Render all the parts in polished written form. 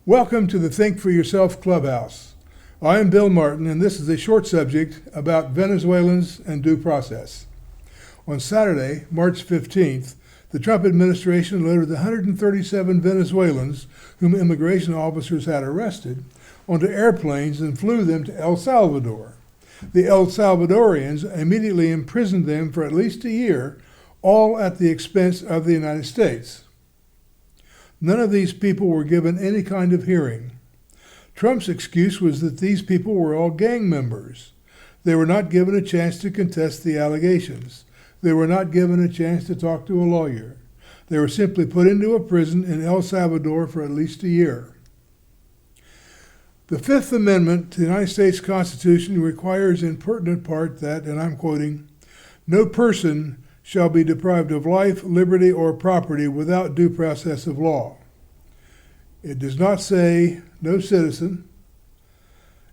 Welcome to the Think for Yourself Clubhouse. I am Bill Martin, and this is a short subject about Venezuelans and due process. On Saturday, March 15th, the Trump administration loaded 137 Venezuelans whom immigration officers had arrested onto airplanes and flew them to El Salvador. The El Salvadorians immediately imprisoned them for at least a year, all at the expense of the United States. None of these people were given any kind of hearing. Trump's excuse was that these people were all gang members. They were not given a chance to contest the allegations. They were not given a chance to talk to a lawyer. They were simply put into a prison in El Salvador for at least a year. The Fifth Amendment to the United States Constitution requires in pertinent part that, and I'm quoting, "No person shall be deprived of life, liberty, or property without due process of law." It does not say no citizen.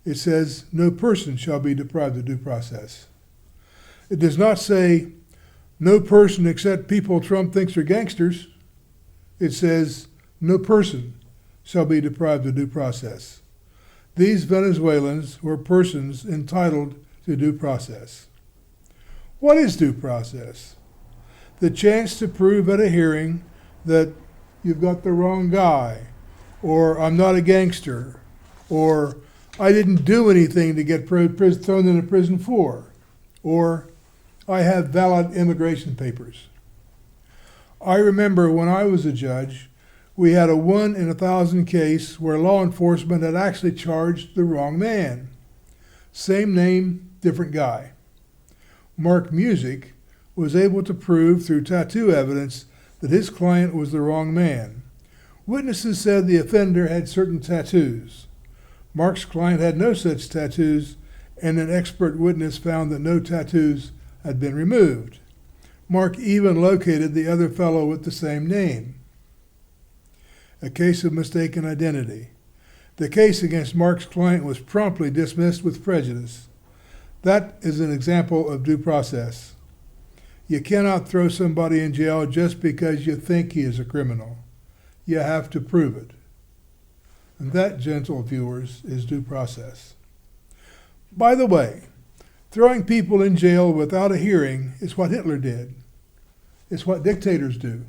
It says no person shall be deprived of due process. It does not say no person except people Trump thinks are gangsters. It says no person shall be deprived of due process. These Venezuelans were persons entitled to due process. What is due process? The chance to prove at a hearing that you've got the wrong guy, or I'm not a gangster, or I didn't do anything to get thrown into prison for, or I have valid immigration papers. I remember when I was a judge, we had a 1 in 1,000 case where law enforcement had actually charged the wrong man. Same name, different guy. Mark Musick was able to prove through tattoo evidence that his client was the wrong man. Witnesses said the offender had certain tattoos. Mark's client had no such tattoos, and an expert witness found that no tattoos had been removed. Mark even located the other fellow with the same name. A case of mistaken identity. The case against Mark's client was promptly dismissed with prejudice. That is an example of due process. You cannot throw somebody in jail just because you think he is a criminal. You have to prove it. And that, gentle viewers, is due process. By the way, throwing people in jail without a hearing is what Hitler did. It's what dictators do.